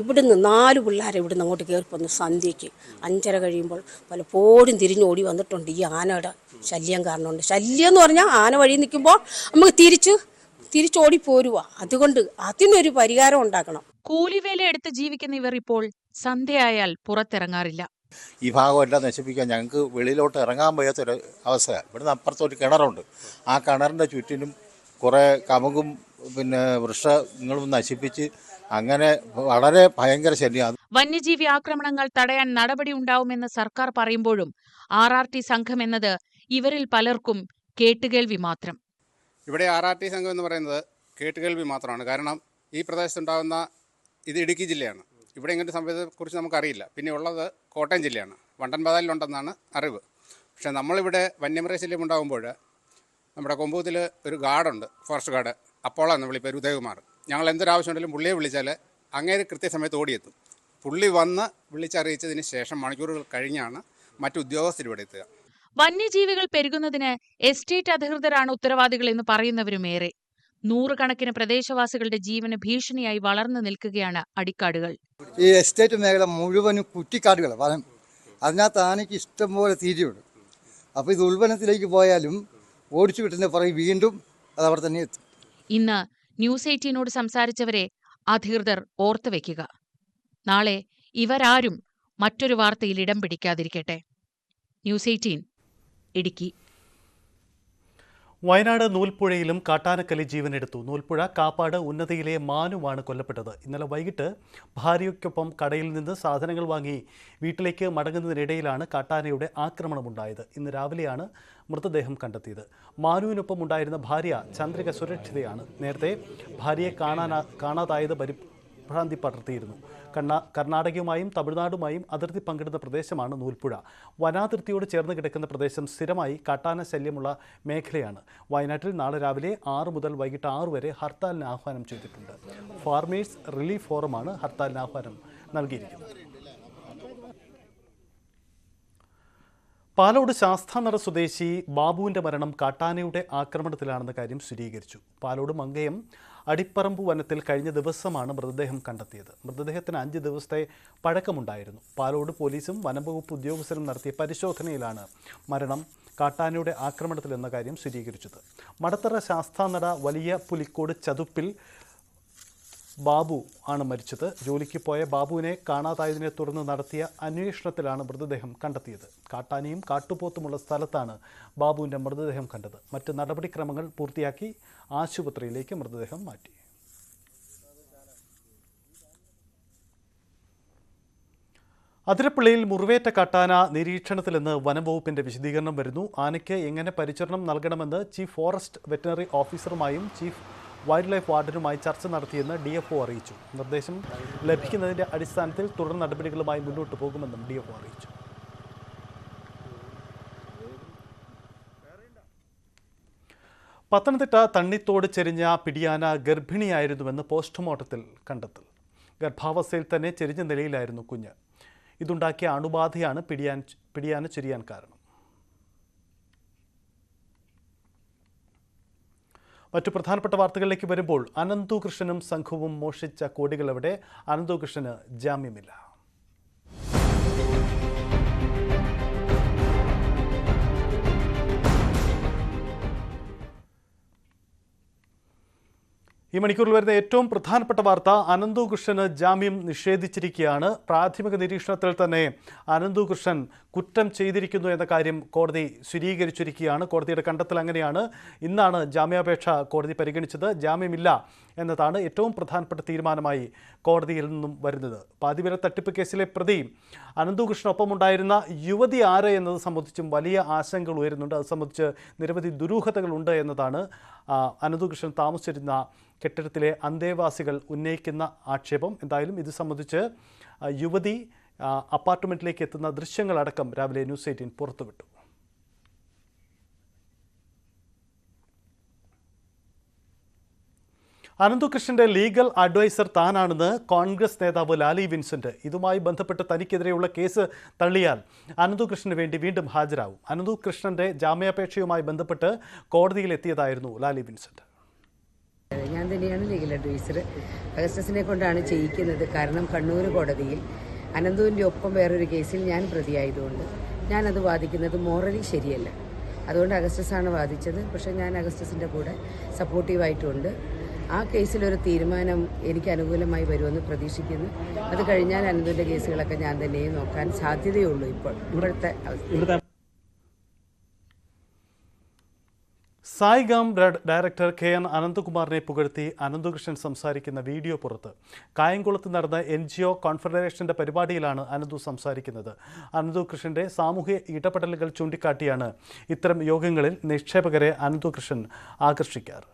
ഇവിടുന്ന് 4 പിള്ളേരെ ഇവിടുന്ന് അങ്ങോട്ട് കയറിപ്പോന്നു. സന്ധ്യയ്ക്ക് 5:30 കഴിയുമ്പോൾ പലപ്പോഴും തിരിഞ്ഞോടി വന്നിട്ടുണ്ട്. ഈ ആനയുടെ ശല്യം കാരണമുണ്ട്. ശല്യം എന്ന് പറഞ്ഞാൽ ആന വഴി നിൽക്കുമ്പോൾ നമുക്ക് തിരിച്ചോടി പോരുക. അതുകൊണ്ട് അതിനൊരു പരിഹാരം ഉണ്ടാക്കണം. കൂലിവേല എടുത്ത് ജീവിക്കുന്ന ഇവർ ഇപ്പോൾ സന്ധ്യയായാൽ പുറത്തിറങ്ങാറില്ല. ഈ ഭാഗമെല്ലാം നശിപ്പിക്കാൻ ഞങ്ങൾക്ക് വെളിയിലോട്ട് ഇറങ്ങാൻ വയ്യാത്തൊരു അവസ്ഥയാണ്. ഇവിടുന്ന് അപ്പുറത്തൊരു കിണറുണ്ട്. ആ കിണറിൻ്റെ ചുറ്റിനും കുറേ കമുകും പിന്നെ വൃക്ഷങ്ങളും നശിപ്പിച്ച് അങ്ങനെ വളരെ ഭയങ്കര ശല്യമാണ്. വന്യജീവി ആക്രമണങ്ങൾ തടയാൻ നടപടി ഉണ്ടാവുമെന്ന് സർക്കാർ പറയുമ്പോഴും RRT സംഘം എന്നത് ഇവരിൽ പലർക്കും കേട്ടുകേൾവി മാത്രം. ഇവിടെ RRT സംഘം എന്ന് പറയുന്നത് കേട്ടുകേൾവി മാത്രമാണ്. കാരണം ഈ പ്രദേശത്തുണ്ടാകുന്ന ഇത് ഇടുക്കി ജില്ലയാണ്. ഇവിടെ ഇങ്ങനത്തെ സംഭവത്തെക്കുറിച്ച് നമുക്കറിയില്ല. പിന്നെ ഉള്ളത് കോട്ടയം ജില്ലയാണ്. വണ്ടൻപാതാലിലുണ്ടെന്നാണ് അറിവ്. പക്ഷേ നമ്മളിവിടെ വന്യമൃഗശല്യം ഉണ്ടാകുമ്പോൾ നമ്മുടെ കൊമ്പൂത്തിൽ ഒരു ഗാർഡുണ്ട്, ഫോറസ്റ്റ് ഗാർഡ്. അപ്പോളാണ് വിളിപ്പേര് ഉദയകുമാർ. ഞങ്ങൾ എന്തൊരാവശ്യമുണ്ടെങ്കിലും പുള്ളിയെ വിളിച്ചാൽ അങ്ങേര് കൃത്യസമയത്ത് ഓടിയെത്തും. പുള്ളി വന്ന് വിളിച്ചറിയിച്ചതിന് ശേഷം മണിക്കൂറുകൾ കഴിഞ്ഞാണ് മറ്റു ഉദ്യോഗസ്ഥർ ഇവിടെ എത്തുക. വന്യജീവികൾ പെരുകുന്നതിന് എസ്റ്റേറ്റ് അധികൃതരാണ് ഉത്തരവാദികളെന്ന് പറയുന്നവരുമേറെ. 100 കണക്കിന് പ്രദേശവാസികളുടെ ജീവന് ഭീഷണിയായി വളർന്നു നിൽക്കുകയാണ് അടിക്കാടുകൾ. ഈ എസ്റ്റേറ്റ് മേഖല മുഴുവനും കുറ്റിക്കാടുകൾ വനം. അതിനകത്ത് ആനയ്ക്ക് ഇഷ്ടംപോലെ തീറ്റയുണ്ട്. അപ്പോൾ ഇത് ഉൾവനത്തിലേക്ക് പോയാലും ഓടിച്ചു വിട്ടുന്ന പറയും വീണ്ടും അത് അവിടെ തന്നെ എത്തും. ഇന്ന് ന്യൂസ് 18നോട് സംസാരിച്ചവരെ അധികൃതർ ഓർത്തു വയ്ക്കുക. നാളെ ഇവരാരും മറ്റൊരു വാർത്തയിൽ ഇടം പിടിക്കാതിരിക്കട്ടെ. ന്യൂസ് 18 ഇടുക്കി. വയനാട് നൂൽപ്പുഴയിലും കാട്ടാനക്കലി ജീവനെടുത്തു. നൂൽപ്പുഴ കാപ്പാട് ഉന്നതിയിലെ മാനുവാണ് കൊല്ലപ്പെട്ടത്. ഇന്നലെ വൈകിട്ട് ഭാര്യയ്ക്കൊപ്പം കടയിൽ നിന്ന് സാധനങ്ങൾ വാങ്ങി വീട്ടിലേക്ക് മടങ്ങുന്നതിനിടയിലാണ് കാട്ടാനയുടെ ആക്രമണമുണ്ടായത്. ഇന്ന് രാവിലെയാണ് മൃതദേഹം കണ്ടെത്തിയത്. മാനുവിനൊപ്പം ഉണ്ടായിരുന്ന ഭാര്യ ചന്ദ്രിക സുരക്ഷിതയാണ്. നേരത്തെ ഭാര്യയെ കാണാതായത് ഭ്രാന്തി പടർത്തിയിരുന്നു. കർണാടകയുമായും തമിഴ്നാടുമായും അതിർത്തി പങ്കിടുന്ന പ്രദേശമാണ് നൂൽപ്പുഴ. വനാതിർത്തിയോട് ചേർന്ന് കിടക്കുന്ന പ്രദേശം സ്ഥിരമായി കാട്ടാന ശല്യമുള്ള മേഖലയാണ്. വയനാട്ടിൽ നാളെ രാവിലെ 6 മുതൽ വൈകിട്ട് 6 വരെ ഹർത്താലിന് ആഹ്വാനം ചെയ്തിട്ടുണ്ട്. ഫാർമേഴ്സ് റിലീഫ് ഫോറമാണ് ഹർത്താലിന് ആഹ്വാനം നൽകിയിരിക്കുന്നത്. പാലോട് ശാസ്താനട സ്വദേശി ബാബുവിൻ്റെ മരണം കാട്ടാനയുടെ ആക്രമണത്തിലാണെന്ന കാര്യം സ്ഥിരീകരിച്ചു. പാലോട് മങ്കയം അടിപ്പറമ്പ് വനത്തിൽ കഴിഞ്ഞ ദിവസമാണ് മൃതദേഹം കണ്ടെത്തിയത്. മൃതദേഹത്തിന് 5 ദിവസത്തെ പഴക്കമുണ്ടായിരുന്നു. പാലോട് പോലീസും വനംവകുപ്പ് ഉദ്യോഗസ്ഥരും നടത്തിയ പരിശോധനയിലാണ് മരണം കാട്ടാനയുടെ ആക്രമണത്തിലെന്ന കാര്യം സ്ഥിരീകരിച്ചത്. മടത്തറ ശാസ്താനട വലിയ പുലിക്കോട് ചതുപ്പിൽ ബാബു ആണ് മരിച്ചത്. ജോലിക്ക് പോയ ബാബുവിനെ കാണാതായതിനെ തുടർന്ന് നടത്തിയ അന്വേഷണത്തിലാണ് മൃതദേഹം കണ്ടെത്തിയത്. കാട്ടാനയും കാട്ടുപോത്തുമുള്ള സ്ഥലത്താണ് ബാബുവിൻ്റെ മൃതദേഹം കണ്ടത്. മറ്റ് നടപടിക്രമങ്ങൾ പൂർത്തിയാക്കി ആശുപത്രിയിലേക്ക് മൃതദേഹം മാറ്റി. അതിരപ്പള്ളിയിൽ മുറിവേറ്റ കാട്ടാന നിരീക്ഷണത്തിലെന്ന് വനംവകുപ്പിന്റെ വിശദീകരണം വരുന്നു. ആനയ്ക്ക് എങ്ങനെ പരിചരണം നൽകണമെന്ന് ചീഫ് ഫോറസ്റ്റ് വെറ്ററിനറി ഓഫീസറുമായും ചീഫ് വൈൽഡ് ലൈഫ് വാർഡനുമായി ചർച്ച നടത്തിയെന്ന് DFO അറിയിച്ചു. നിർദ്ദേശം ലഭിക്കുന്നതിന്റെ അടിസ്ഥാനത്തിൽ തുടർ നടപടികളുമായി മുന്നോട്ട് പോകുമെന്നും DFO അറിയിച്ചു. പത്തനംതിട്ട തണ്ണിത്തോട് ചെരിഞ്ഞ പിടിയാന ഗർഭിണിയായിരുന്നുവെന്ന് പോസ്റ്റ്മോർട്ടത്തിൽ കണ്ടെത്തൽ. ഗർഭാവസ്ഥയിൽ തന്നെ ചെരിഞ്ഞ നിലയിലായിരുന്നു കുഞ്ഞ്. ഇതുണ്ടാക്കിയ അണുബാധയാണ് പിടിയാന ചൊരിയാൻ കാരണം. മറ്റു പ്രധാനപ്പെട്ട വാർത്തകളിലേക്ക് വരുമ്പോൾ അനന്തു കൃഷ്ണനും സംഘവും മോഷ്ടിച്ച കോടികൾ എവിടെ? അനന്തു കൃഷ്ണന് ജാമ്യമില്ല. ഈ മണിക്കൂറിൽ വരുന്ന ഏറ്റവും പ്രധാനപ്പെട്ട വാർത്ത, അനന്തു കൃഷ്ണന് ജാമ്യം നിഷേധിച്ചിരിക്കുകയാണ്. പ്രാഥമിക നിരീക്ഷണത്തിൽ തന്നെ അനന്തു കൃഷ്ണൻ കുറ്റം ചെയ്തിരിക്കുന്നു എന്ന കാര്യം കോടതി സ്ഥിരീകരിച്ചിരിക്കുകയാണ്. കോടതിയുടെ കണ്ടെത്തൽ അങ്ങനെയാണ്. ഇന്നാണ് ജാമ്യാപേക്ഷ കോടതി പരിഗണിച്ചത്. ജാമ്യമില്ല എന്നതാണ് ഏറ്റവും പ്രധാനപ്പെട്ട തീരുമാനമായി കോടതിയിൽ നിന്നും വരുന്നത്. പാതിവില തട്ടിപ്പ് കേസിലെ പ്രതി അനന്തു കൃഷ്ണനൊപ്പമുണ്ടായിരുന്ന യുവതി ആര് എന്നത് സംബന്ധിച്ചും വലിയ ആശങ്കകൾ ഉയരുന്നുണ്ട്. അത് സംബന്ധിച്ച് നിരവധി ദുരൂഹതകളുണ്ട് എന്നതാണ് അനന്തു കൃഷ്ണൻ താമസിച്ചിരുന്ന കെട്ടിടത്തിലെ അന്തേവാസികൾ ഉന്നയിക്കുന്ന ആക്ഷേപം. എന്തായാലും ഇത് സംബന്ധിച്ച് യുവതി അപ്പാർട്ട്മെൻറ്റിലേക്ക് എത്തുന്ന ദൃശ്യങ്ങളടക്കം രാവിലെ ന്യൂസ് 18 പുറത്തുവിട്ടു. അനന്തു കൃഷ്ണന്റെ ലീഗൽ അഡ്വൈസർ താനാണെന്ന് കോൺഗ്രസ് നേതാവ് ലാലി വിൻസെന്റ്. ഇതുമായി ബന്ധപ്പെട്ട് തനിക്കെതിരെയുള്ള കേസ് തള്ളിയാൽ അനന്തു കൃഷ്ണന് വേണ്ടി വീണ്ടും ഹാജരാകും. അനന്തു കൃഷ്ണന്റെ ജാമ്യാപേക്ഷയുമായി ബന്ധപ്പെട്ട് കോടതിയിലെത്തിയതായിരുന്നു ലാലി വിൻസെന്റ്. ഞാൻ തന്നെയാണ് ലീഗൽ അഡ്വൈസർ. അഗസ്റ്റസിനെ കൊണ്ടാണ് ചെയ്യിക്കുന്നത്. കാരണം കണ്ണൂർ കോടതിയിൽ അനന്തുവിൻ്റെ ഒപ്പം വേറൊരു കേസിൽ ഞാൻ പ്രതിയായതുകൊണ്ട് ഞാനത് വാദിക്കുന്നത് മോറലി ശരിയല്ല. അതുകൊണ്ട് അഗസ്റ്റസാണ് വാദിച്ചത്. പക്ഷേ ഞാൻ അഗസ്റ്റസിൻ്റെ കൂടെ സപ്പോർട്ടീവായിട്ടുണ്ട്. ആ കേസിലൊരു തീരുമാനം എനിക്ക് അനുകൂലമായി വരുമെന്ന് പ്രതീക്ഷിക്കുന്നു. അത് കഴിഞ്ഞാൽ അനന്തുവിൻ്റെ കേസുകളൊക്കെ ഞാൻ തന്നെ നോക്കാൻ സാധ്യതയുള്ളൂ. ഇപ്പോഴത്തെ അവസ്ഥ. സായിഗാം ഡയറക്ടർ KN അനന്തകുമാറിനെ പുകഴ്ത്തി അനന്തുകൃഷ്ണൻ സംസാരിക്കുന്ന വീഡിയോ പുറത്ത്. കായംകുളത്ത് നടന്ന NGO കോൺഫെഡറേഷന്റെ പരിപാടിയിലാണ് അനന്തു സംസാരിക്കുന്നത്. അനന്തുകൃഷ്ണന്റെ സാമൂഹ്യ ഇടപെടലുകൾ ചൂണ്ടിക്കാട്ടിയാണ് ഇത്തരം യോഗങ്ങളിൽ നിക്ഷേപകരെ അനന്തുകൃഷ്ണൻ ആകർഷിക്കാറ്.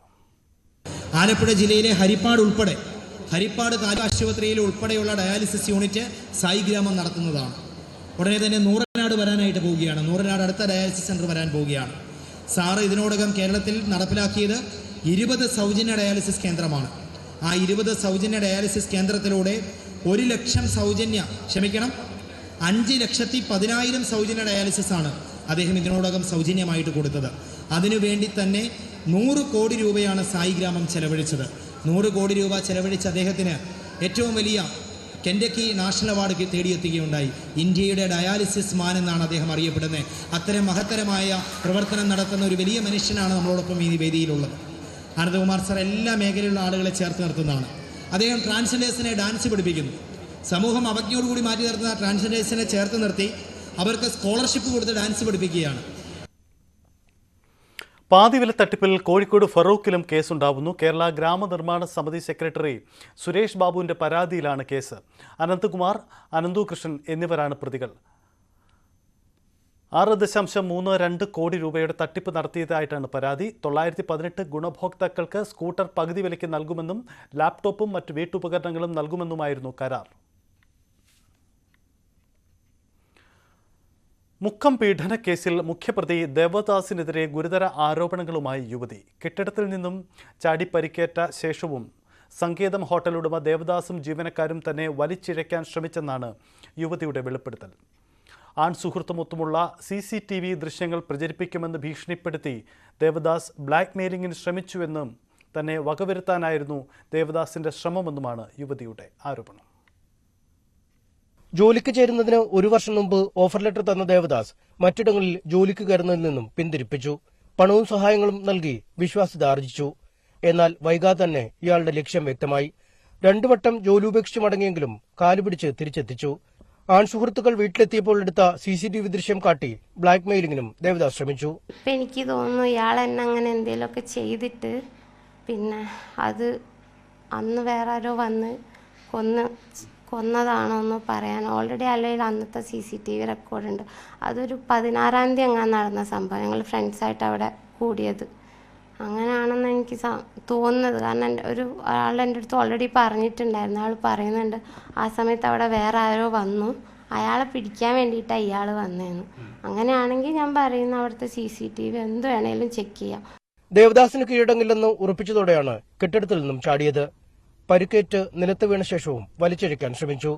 ആലപ്പുഴ ജില്ലയിലെ ഹരിപ്പാട് താലൂക്ക് ആശുപത്രിയിൽ ഉൾപ്പെടെയുള്ള ഡയാലിസിസ് യൂണിറ്റ് സായിഗ്രാമം നടത്തുന്നതാണ്. ഉടനെ തന്നെ നൂറനാട് വരാനായിട്ട് പോവുകയാണ്. നൂറനാട് അടുത്ത ഡയാലിസിസ് സെൻറ്റർ വരാൻ പോവുകയാണ്. സാറ് ഇതിനോടകം കേരളത്തിൽ നടപ്പിലാക്കിയത് 20 സൗജന്യ ഡയാലിസിസ് കേന്ദ്രമാണ്. ആ 20 സൗജന്യ ഡയാലിസിസ് കേന്ദ്രത്തിലൂടെ 5,10,10,000 സൗജന്യ ഡയാലിസിസ് ആണ് അദ്ദേഹം ഇതിനോടകം സൗജന്യമായിട്ട് കൊടുത്തത്. അതിനുവേണ്ടി തന്നെ 100 കോടി രൂപയാണ് സായിഗ്രാമം ചെലവഴിച്ചത്. 100 കോടി രൂപ ചെലവഴിച്ച അദ്ദേഹത്തിന് ഏറ്റവും വലിയ കെൻഡക്കി നാഷണൽ അവാർഡ് തേടിയെത്തുകയുണ്ടായി. ഇന്ത്യയുടെ ഡയാലിസിസ് മാൻ എന്നാണ് അദ്ദേഹം അറിയപ്പെടുന്നത്. അത്തരം മഹത്തരമായ പ്രവർത്തനം നടത്തുന്ന ഒരു വലിയ മനുഷ്യനാണ് നമ്മളോടൊപ്പം ഈ വേദിയിലുള്ളത്. അനന്തകുമാർ സാർ എല്ലാ മേഖലയിലുള്ള ആളുകളെ ചേർത്ത് നിർത്തുന്നതാണ്. അദ്ദേഹം ട്രാൻസ്ജെൻഡേഴ്സിനെ ഡാൻസ് പഠിപ്പിക്കുന്നു. സമൂഹം അവജ്ഞയോടുകൂടി മാറ്റി നിർത്തുന്ന ട്രാൻസ്ജെൻഡേഴ്സിനെ ചേർത്ത് നിർത്തി അവർക്ക് സ്കോളർഷിപ്പ് കൊടുത്ത് ഡാൻസ് പഠിപ്പിക്കുകയാണ്. പാതിവില തട്ടിപ്പിൽ കോഴിക്കോട് ഫറൂഖിലും കേസുണ്ടാവുന്നു. കേരള ഗ്രാമനിർമ്മാണ സമിതി സെക്രട്ടറി സുരേഷ് ബാബുവിൻ്റെ പരാതിയിലാണ് കേസ്. അനന്തകുമാർ, അനന്തു കൃഷ്ണൻ എന്നിവരാണ് പ്രതികൾ. 6.32 കോടി രൂപയുടെ തട്ടിപ്പ് നടത്തിയതായിട്ടാണ് പരാതി. 918 ഗുണഭോക്താക്കൾക്ക് സ്കൂട്ടർ പകുതി വിലയ്ക്ക് നൽകുമെന്നും ലാപ്ടോപ്പും മറ്റ് വീട്ടുപകരണങ്ങളും നൽകുമെന്നുമായിരുന്നു കരാർ. മുക്കം പീഡനക്കേസിൽ മുഖ്യപ്രതി ദേവദാസിനെതിരെ ഗുരുതര ആരോപണങ്ങളുമായി യുവതി. കെട്ടിടത്തിൽ നിന്നും ചാടി പരിക്കേറ്റ ശേഷവും സങ്കേതം ഹോട്ടൽ ഉടമ ദേവദാസും ജീവനക്കാരും തന്നെ വലിച്ചിഴയ്ക്കാൻ ശ്രമിച്ചെന്നാണ് യുവതിയുടെ വെളിപ്പെടുത്തൽ. ആൺസുഹൃത്തുമൊത്തുമുള്ള CCTV ദൃശ്യങ്ങൾ പ്രചരിപ്പിക്കുമെന്ന് ഭീഷണിപ്പെടുത്തി ദേവദാസ് ബ്ലാക്ക്മെയിലിംഗിന് ശ്രമിച്ചുവെന്നും തന്നെ വകവരുത്താനായിരുന്നു ദേവദാസിന്റെ ശ്രമമെന്നുമാണ് യുവതിയുടെ ആരോപണം. ജോലിക്ക് ചേരുന്നതിന് 1 വർഷം മുമ്പ് ഓഫർ ലെറ്റർ തന്ന ദേവദാസ് മറ്റിടങ്ങളിൽ ജോലിക്ക് കയറുന്നതിൽ നിന്നും പിന്തിരിപ്പിച്ചു. പണവും സഹായങ്ങളും നൽകി വിശ്വാസ്യത ആർജിച്ചു. എന്നാൽ വൈകാതെ തന്നെ ഇയാളുടെ ലക്ഷ്യം വ്യക്തമായി. 2 വട്ടം ജോലി ഉപേക്ഷിച്ച് മടങ്ങിയെങ്കിലും കാലുപിടിച്ച് തിരിച്ചെത്തിച്ചു. ആൺസുഹൃത്തുക്കൾ വീട്ടിലെത്തിയപ്പോൾ എടുത്ത CCTV ദൃശ്യം കാട്ടി ബ്ലാക്ക്മെയിലിംഗിനും ദേവദാസ് ശ്രമിച്ചു. എനിക്ക് തോന്നുന്നു ഇയാൾ എന്നെ അങ്ങനെ എന്തെങ്കിലുമൊക്കെ ചെയ്തിട്ട് പിന്നെ അത് അന്ന് വേറെ ആരോ വന്ന് കൊന്നതാണോ എന്ന് പറയാൻ. ഓൾറെഡി അല്ലെങ്കിൽ അന്നത്തെ CCTV റെക്കോർഡുണ്ട്. അതൊരു 16-ാം തീയതി അങ്ങനെ നടന്ന സംഭവം. ഞങ്ങൾ ഫ്രണ്ട്സായിട്ട് അവിടെ കൂടിയത് അങ്ങനെയാണെന്ന് എനിക്ക് തോന്നുന്നത്. കാരണം ഒരാൾ എൻ്റെ അടുത്ത് ഓൾറെഡി പറഞ്ഞിട്ടുണ്ടായിരുന്നു. അയാൾ പറയുന്നുണ്ട് ആ സമയത്ത് അവിടെ വേറെ ആരോ വന്നു, അയാളെ പിടിക്കാൻ വേണ്ടിയിട്ടാണ് ഇയാൾ വന്നതെന്ന്. അങ്ങനെയാണെങ്കിൽ ഞാൻ പറയുന്ന അവിടുത്തെ CCTV എന്ത് വേണേലും ചെക്ക് ചെയ്യാം. ദേവദാസിന് കീഴടങ്ങില്ലെന്ന് ഉറപ്പിച്ചതോടെയാണ് കെട്ടിടത്തിൽ നിന്നും ചാടിയത്. പരിക്കേറ്റ് നിലത്ത് വീണ ശേഷവും വലിച്ചിഴയ്ക്കാൻ ശ്രമിച്ചു.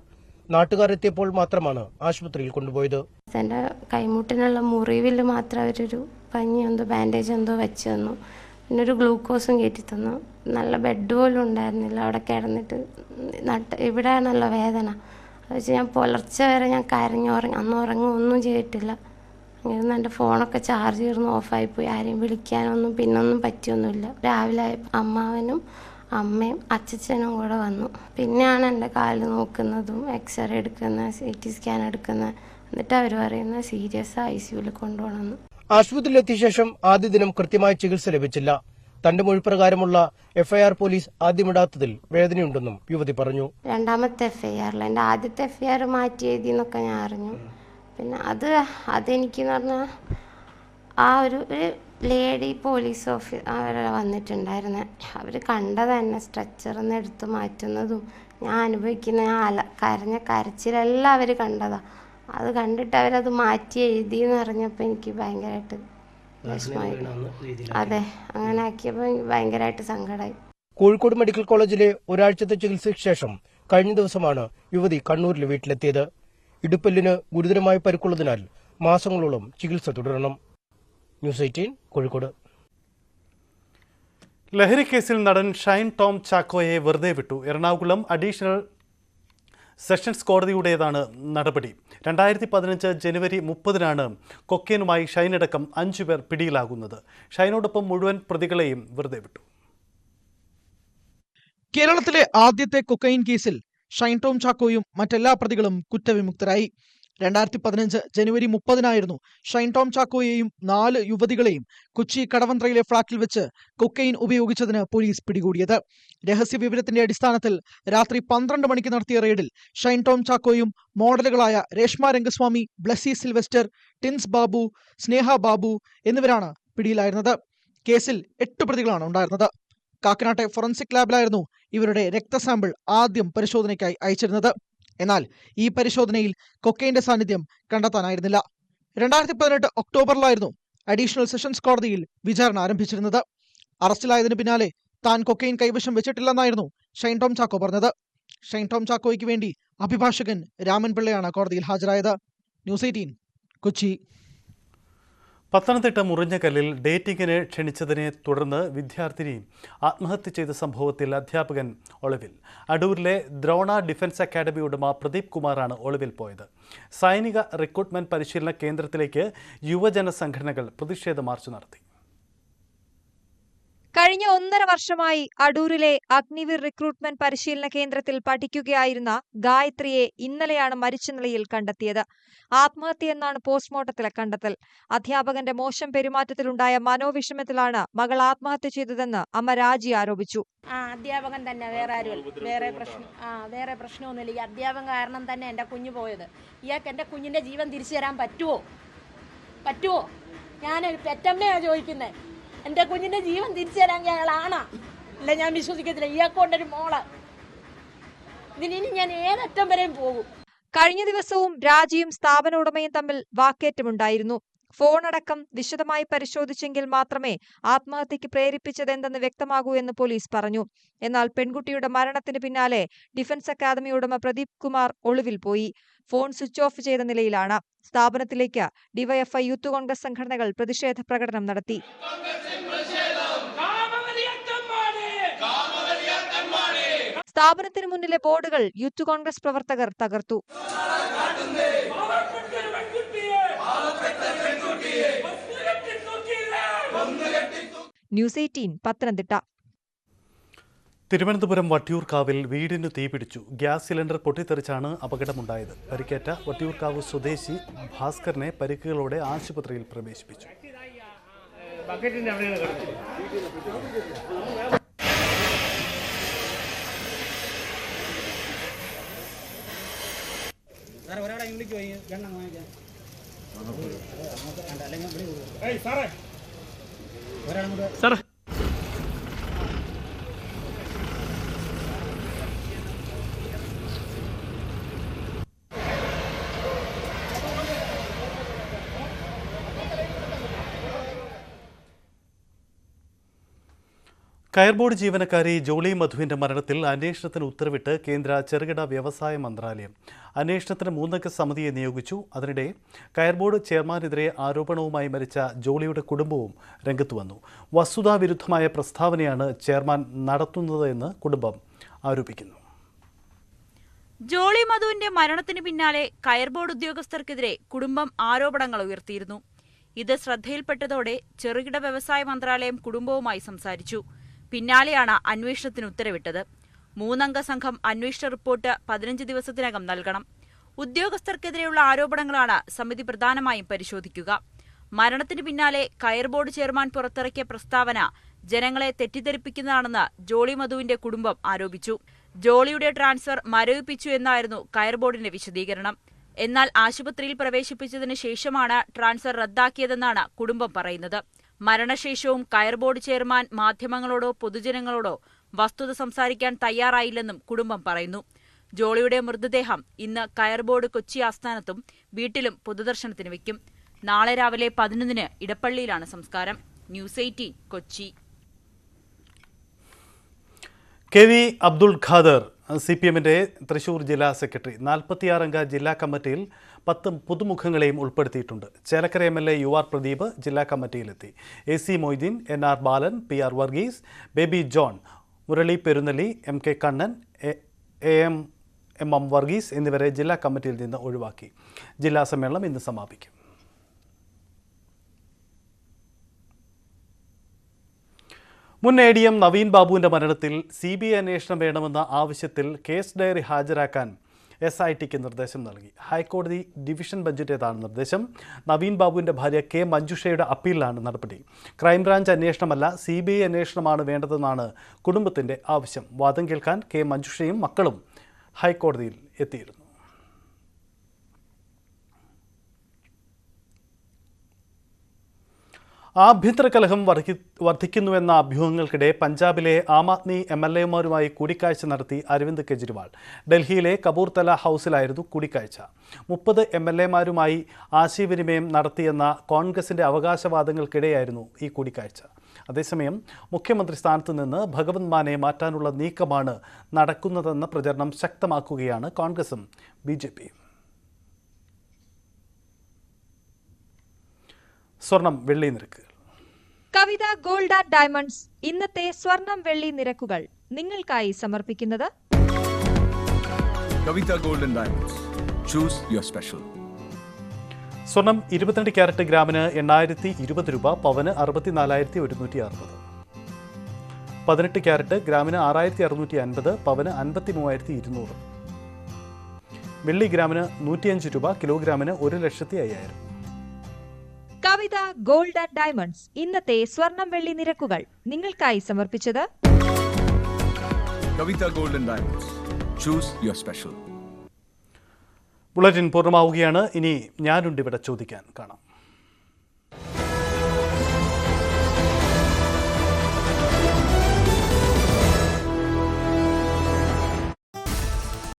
നാട്ടുകാരെത്തിയപ്പോൾ മാത്രമാണ് ആശുപത്രിയിൽ കൊണ്ടുപോയത്. എൻ്റെ കൈമുട്ടിനുള്ള മുറിവിൽ മാത്രം അവരൊരു പഞ്ഞി എന്തോ ബാൻഡേജ് എന്തോ വെച്ച് തന്നു. പിന്നെ ഒരു ഗ്ലൂക്കോസും കയറ്റി തന്നു. നല്ല ബെഡ് പോലും ഉണ്ടായിരുന്നില്ല. അവിടെ കിടന്നിട്ട് ഇവിടെ നല്ല വേദന. അത് വെച്ച് ഞാൻ പുലർച്ചെ വരെ ഞാൻ അന്ന് ഒന്നും ചെയ്തിട്ടില്ല. അങ്ങനെ എൻ്റെ ഫോണൊക്കെ ചാർജ് ചെയ്ത് ഓഫായിപ്പോയി. ആരെയും വിളിക്കാനൊന്നും പിന്നൊന്നും പറ്റിയൊന്നുമില്ല. രാവിലെ അമ്മാവനും അമ്മയും അച്ഛനും കൂടെ വന്നു. പിന്നെയാണ് എൻ്റെ കാല് നോക്കുന്നതും എക്സ്റേ എടുക്കുന്നത്, CT സ്കാൻ എടുക്കുന്നത്. എന്നിട്ട് അവർ പറയുന്നത് സീരിയസ് ICUവിൽ കൊണ്ടുപോകണമെന്ന്. ആശുപത്രിയിലെത്തിയ ശേഷം ആദ്യ ദിനം കൃത്യമായ ചികിത്സ ലഭിച്ചില്ല. തന്റെ മൊഴിപ്രകാരമുള്ള FIR പോലീസ് ആദ്യമിടാത്തതിൽ വേദനയുണ്ടെന്നും യുവതി പറഞ്ഞു. രണ്ടാമത്തെ FIRൽ എൻ്റെ ആദ്യത്തെ FIR മാറ്റി എഴുതിയെന്നൊക്കെ ഞാൻ അറിഞ്ഞു. പിന്നെ അതെനിക്കെന്ന് പറഞ്ഞാൽ ആ ഒരു ലേഡി പോലീസ് അവർ വന്നിട്ടുണ്ടായിരുന്നെ. അവർ കണ്ടത് തന്നെ സ്ട്രെച്ചറിൽ നിന്ന് എടുത്ത് മാറ്റുന്നതും ഞാൻ അനുഭവിക്കുന്ന കരഞ്ഞ കരച്ചിലെല്ലാം അവർ കണ്ടതാ. അത് കണ്ടിട്ട് അവരത് മാറ്റി എഴുതിയെന്ന് അറിഞ്ഞപ്പോൾ എനിക്ക് ഭയങ്കരമായിട്ട് വിഷമമായി. അതെ, അങ്ങനെ ആക്കിയപ്പോൾ എനിക്ക് ഭയങ്കരമായിട്ട് സങ്കടമായി. കോഴിക്കോട് മെഡിക്കൽ കോളേജിലെ ഒരാഴ്ചത്തെ ചികിത്സയ്ക്ക് ശേഷം കഴിഞ്ഞ ദിവസമാണ് യുവതി കണ്ണൂരിലെ വീട്ടിലെത്തിയത്. ഇടുപ്പല്ലിന് ഗുരുതരമായ പരിക്കുള്ളതിനാൽ മാസങ്ങളോളം ചികിത്സ തുടരണം. ന്യൂസ് 18 കോഴിക്കോട്. ലഹരി കേസിൽ നടൻ ഷൈൻ ടോം ചാക്കോയെ വെറുതെ വിട്ടു. എറണാകുളം അഡീഷണൽ സെഷൻസ് കോടതിയുടേതാണ് നടപടി. 2015 ജനുവരി 30 കൊക്കൈനുമായി ഷൈനടക്കം 5 പേർ പിടിയിലാകുന്നത്. ഷൈനോടൊപ്പം മുഴുവൻ പ്രതികളെയും വെറുതെ വിട്ടു. കേരളത്തിലെ ആദ്യത്തെ കൊക്കൈൻ കേസിൽ ഷൈൻ ടോം ചാക്കോയും മറ്റെല്ലാ പ്രതികളും കുറ്റവിമുക്തരായി. 2015 ജനുവരി 30 ഷൈൻ ടോം ചാക്കോയെയും 4 യുവതികളെയും കൊച്ചി കടവന്ത്രയിലെ ഫ്ളാറ്റിൽ വെച്ച് കൊക്കൈൻ ഉപയോഗിച്ചതിന് പോലീസ് പിടികൂടിയത്. രഹസ്യവിവരത്തിന്റെ അടിസ്ഥാനത്തിൽ രാത്രി 12 മണിക്ക് നടത്തിയ റെയ്ഡിൽ ഷൈൻ ടോം ചാക്കോയും മോഡലുകളായ രേഷ്മ രംഗസ്വാമി, ബ്ലസ്സി സിൽവസ്റ്റർ, ടിൻസ് ബാബു, സ്നേഹ ബാബു എന്നിവരാണ് പിടിയിലായിരുന്നത്. കേസിൽ 8 പ്രതികളാണ് ഉണ്ടായിരുന്നത്. കാക്കനാട്ടെ ഫോറൻസിക് ലാബിലായിരുന്നു ഇവരുടെ രക്തസാമ്പിൾ ആദ്യം പരിശോധനയ്ക്കായി അയച്ചിരുന്നത്. എന്നാൽ ഈ പരിശോധനയിൽ കൊക്കൈന്റെ സാന്നിധ്യം കണ്ടെത്താനായിരുന്നില്ല. 2018 ഒക്ടോബറിലായിരുന്നു അഡീഷണൽ സെഷൻസ് കോടതിയിൽ വിചാരണ ആരംഭിച്ചിരുന്നത്. അറസ്റ്റിലായതിനു പിന്നാലെ താൻ കൊക്കൈൻ കൈവശം വെച്ചിട്ടില്ലെന്നായിരുന്നു ഷൈൻ ടോം ചാക്കോ പറഞ്ഞത്. ഷൈൻ ടോം ചാക്കോയ്ക്ക് വേണ്ടി അഭിഭാഷകൻ രാമൻ പിള്ളയാണ് കോടതിയിൽ ഹാജരായത്. ന്യൂസ് 18 കൊച്ചി. പത്തനംതിട്ട മുറിഞ്ഞകല്ലിൽ ഡേറ്റിംഗിന് ക്ഷണിച്ചതിനെ തുടർന്ന് വിദ്യാർത്ഥിനി ആത്മഹത്യ ചെയ്ത സംഭവത്തിൽ അധ്യാപകൻ ഒളിവിൽ. അടൂരിലെ ദ്രോണ ഡിഫൻസ് അക്കാദമി ഉടമ പ്രദീപ് കുമാറാണ് ഒളിവിൽ പോയത്. സൈനിക റിക്രൂട്ട്മെന്റ് പരിശീലന കേന്ദ്രത്തിലേക്ക് യുവജന സംഘടനകൾ പ്രതിഷേധ മാർച്ച് നടത്തി. കഴിഞ്ഞ 1.5 വർഷമായി അടൂരിലെ അഗ്നിവീർ റിക്രൂട്ട്മെന്റ് പരിശീലന കേന്ദ്രത്തിൽ പഠിക്കുകയായിരുന്ന ഗായത്രിയെ ഇന്നലെയാണ് മരിച്ച നിലയിൽ കണ്ടെത്തിയത്. ആത്മഹത്യയെന്നാണ് പോസ്റ്റ്മോർട്ടത്തിലെ കണ്ടെത്തൽ. അധ്യാപകന്റെ മോശം പെരുമാറ്റത്തിലുണ്ടായ മനോവിഷമത്തിലാണ് മകൾ ആത്മഹത്യ ചെയ്തതെന്ന് അമ്മ രാജി ആരോപിച്ചു. അധ്യാപകൻ തന്നെ, വേറെ ആരുമല്ല. വേറെ പ്രശ്നമൊന്നുമില്ല. ഈ അധ്യാപകൻ കാരണം തന്നെ എൻ്റെ കുഞ്ഞു പോയത്. ഇയാൾക്ക് എൻ്റെ കുഞ്ഞിന്റെ ജീവൻ തിരിച്ചു തരാൻ പറ്റുമോ? ഞാൻ പെറ്റമ്മയാണ് ചോദിക്കുന്നത്. എൻ്റെ കുഞ്ഞിന്റെ ജീവൻ തിരിച്ചു തരാൻ അയാളാണ്. അല്ല, ഞാൻ വിശ്വസിക്കത്തില്ല. ഇയാൾക്കൊണ്ടൊരു മോള്. ഇതിനി ഞാൻ ഏതറ്റം വരെയും പോകും. കഴിഞ്ഞ ദിവസവും രാജിയും സ്ഥാപന ഉടമയും തമ്മിൽ വാക്കേറ്റമുണ്ടായിരുന്നു. ഫോണടക്കം വിശദമായി പരിശോധിച്ചെങ്കിൽ മാത്രമേ ആത്മഹത്യക്ക് പ്രേരിപ്പിച്ചതെന്തെന്ന് വ്യക്തമാകൂ എന്ന് പോലീസ് പറഞ്ഞു. എന്നാൽ പെൺകുട്ടിയുടെ മരണത്തിന് പിന്നാലെ ഡിഫൻസ് അക്കാദമി ഉടമ പ്രദീപ് കുമാർ ഒളിവിൽ പോയി. ഫോൺ സ്വിച്ച് ഓഫ് ചെയ്ത നിലയിലാണ്. സ്ഥാപനത്തിലേക്ക് ഡിവൈഎഫ്ഐ യൂത്ത് കോൺഗ്രസ് സംഘടനകൾ പ്രതിഷേധ പ്രകടനം നടത്തി. സ്ഥാപനത്തിന് മുന്നിലെ ബോർഡുകൾ യൂത്ത് കോൺഗ്രസ് പ്രവർത്തകർ തകർത്തു. ന്യൂസ് 18 പത്തനംതിട്ട. തിരുവനന്തപുരം വട്ടിയൂർക്കാവിൽ വീടിന് തീപിടിച്ചു. ഗ്യാസ് സിലിണ്ടർ പൊട്ടിത്തെറിച്ചാണ് അപകടമുണ്ടായത്. പരിക്കേറ്റ വട്ടിയൂർക്കാവ് സ്വദേശി ഭാസ്കറിനെ പരിക്കുകളോടെ ആശുപത്രിയിൽ പ്രവേശിപ്പിച്ചു. കയർ ബോർഡ് ജീവനക്കാരി ജോളി മധുവിന്റെ മരണത്തിൽ അന്വേഷണത്തിന് ഉത്തരവിട്ട് കേന്ദ്ര ചെറുകിട വ്യവസായ മന്ത്രാലയം. അന്വേഷണത്തിന് 3-അംഗ സമിതിയെ നിയോഗിച്ചു. അതിനിടെ കയർ ബോർഡ് ചെയർമാനെതിരെ ആരോപണവുമായി മരിച്ച ജോളിയുടെ കുടുംബവും രംഗത്ത് വന്നു. വസ്തുതാവിരുദ്ധമായ പ്രസ്താവനയാണ് ചെയർമാൻ നടത്തുന്നതെന്ന് കുടുംബം ആരോപിക്കുന്നു. ജോളി മധുവിന്റെ മരണത്തിന് പിന്നാലെ കയർ ബോർഡ് ഉദ്യോഗസ്ഥർക്കെതിരെ കുടുംബം ആരോപണങ്ങൾ ഉയർത്തിയിരുന്നു. ഇത് ശ്രദ്ധയിൽപ്പെട്ടതോടെ ചെറുകിട വ്യവസായ മന്ത്രാലയം കുടുംബവുമായി സംസാരിച്ചു. പിന്നാലെയാണ് അന്വേഷണത്തിന് ഉത്തരവിട്ടത്. 3-അംഗ സംഘം അന്വേഷണ റിപ്പോർട്ട് 15 ദിവസത്തിനകം നൽകണം. ഉദ്യോഗസ്ഥർക്കെതിരെയുള്ള ആരോപണങ്ങളാണ് സമിതി പ്രധാനമായും പരിശോധിക്കുക. മരണത്തിന് പിന്നാലെ കയർ ബോർഡ് ചെയർമാൻ പുറത്തിറക്കിയ പ്രസ്താവന ജനങ്ങളെ തെറ്റിദ്ധരിപ്പിക്കുന്നതാണെന്ന് ജോളി മധുവിന്റെ കുടുംബം ആരോപിച്ചു. ജോളിയുടെ ട്രാൻസ്ഫർ മരവിപ്പിച്ചു എന്നായിരുന്നു കയർ ബോർഡിന്റെ വിശദീകരണം. എന്നാൽ ആശുപത്രിയിൽ പ്രവേശിപ്പിച്ചതിന് ശേഷമാണ് ട്രാൻസ്ഫർ റദ്ദാക്കിയതെന്നാണ് കുടുംബം പറയുന്നത്. മരണശേഷവും കയർ ബോർഡ് ചെയർമാൻ മാധ്യമങ്ങളോടോ പൊതുജനങ്ങളോടോ വസ്തുത സംസാരിക്കാൻ തയ്യാറായില്ലെന്നും കുടുംബം പറയുന്നു. ജോളിയുടെ മൃതദേഹം ഇന്ന് കയർ ബോർഡ് കൊച്ചി ആസ്ഥാനത്തും വീട്ടിലും പൊതുദർശനത്തിന് വയ്ക്കും. നാളെ രാവിലെ 11-ന് ഇടപ്പള്ളിയിലാണ് സംസ്കാരം. ന്യൂസ് 18 കൊച്ചി. കെ.വി. അബ്ദുൾ ഖാദർ CPMന്റെ തൃശൂർ ജില്ലാ സെക്രട്ടറി. 46-അംഗ ജില്ലാ കമ്മിറ്റിയിൽ 10 പുതുമുഖങ്ങളെയും ഉൾപ്പെടുത്തിയിട്ടുണ്ട്. ചേലക്കര MLA UR പ്രദീപ് ജില്ലാ കമ്മിറ്റിയിലെത്തി. AC Moideen, NR Balan, PR Varghese, Baby John, Murali Perunnali, MK Kannan, AM Varghese എന്നിവരെ ജില്ലാ കമ്മിറ്റിയിൽ നിന്ന് ഒഴിവാക്കി. ജില്ലാ സമ്മേളനം ഇന്ന് സമാപിക്കും. മുൻ ADM നവീൻ ബാബുവിന്റെ മരണത്തിൽ CBI അന്വേഷണം വേണമെന്ന ആവശ്യത്തിൽ കേസ് ഡയറി ഹാജരാക്കാൻ SITക്ക് നിർദ്ദേശം നൽകി. ഹൈക്കോടതി ഡിവിഷൻ ബെഞ്ചിന്റേതാണ് നിർദ്ദേശം. നവീൻ ബാബുവിന്റെ ഭാര്യ K മഞ്ജുഷയുടെ അപ്പീലിലാണ് നടപടി. ക്രൈംബ്രാഞ്ച് അന്വേഷണമല്ല, CBI അന്വേഷണമാണ് വേണ്ടതെന്നാണ് കുടുംബത്തിന്റെ ആവശ്യം. വാദം കേൾക്കാൻ K മഞ്ജുഷയും മക്കളും ഹൈക്കോടതിയിൽ എത്തിയിരുന്നു. ആഭ്യന്തര കലഹം വർദ്ധിക്കുന്നുവെന്ന അഭ്യൂഹങ്ങൾക്കിടെ പഞ്ചാബിലെ ആം ആദ്മി MLAമാരുമായി കൂടിക്കാഴ്ച നടത്തി അരവിന്ദ് കെജ്രിവാൾ. ഡൽഹിയിലെ കപൂർത്തല ഹൗസിലായിരുന്നു കൂടിക്കാഴ്ച. 30 MLAമാരുമായി ആശയവിനിമയം നടത്തിയെന്ന കോൺഗ്രസിന്റെ അവകാശവാദങ്ങൾക്കിടെയായിരുന്നു ഈ കൂടിക്കാഴ്ച. അതേസമയം മുഖ്യമന്ത്രി സ്ഥാനത്ത് നിന്ന് ഭഗവത് മാനെ മാറ്റാനുള്ള നീക്കമാണ് നടക്കുന്നതെന്ന പ്രചരണം ശക്തമാക്കുകയാണ് കോൺഗ്രസും BJPയും. സ്വർണം വെള്ളി നിരക്കുകൾ. കവിത ഗോൾഡ് ആൻഡ് ഡയമണ്ട്സ് ഇന്നത്തെ സ്വർണം വെള്ളി നിരക്കുകൾ നിങ്ങൾക്കായി സമർപ്പിക്കുന്നത് Kavitha gold and diamonds. Choose your special. സ്വർണം 22 ക്യാരറ്റ് ഗ്രാമിന് 8,020 രൂപ, പവന് 64,160. 18 ക്യാരറ്റ് ഗ്രാമിന് 6,650, പവന് 53,200. വെള്ളി ഗ്രാമിന് 105 രൂപ, കിലോഗ്രാമിന് 1,05,000. കവിത ഗോൾഡ് ആൻഡ് ഡയമണ്ട്സ് ഇന്നത്തെ സ്വർണം വെള്ളി നിരക്കുകൾ നിങ്ങൾക്കായി സമർപ്പിച്ചത് Kavitha gold and diamonds. Choose your special. Bulletin പൂർണ്ണമാവുകയാണ്. ഇനി ഞാനുണ്ട് ഇവിടെ ചോദിക്കാൻ കാണാം.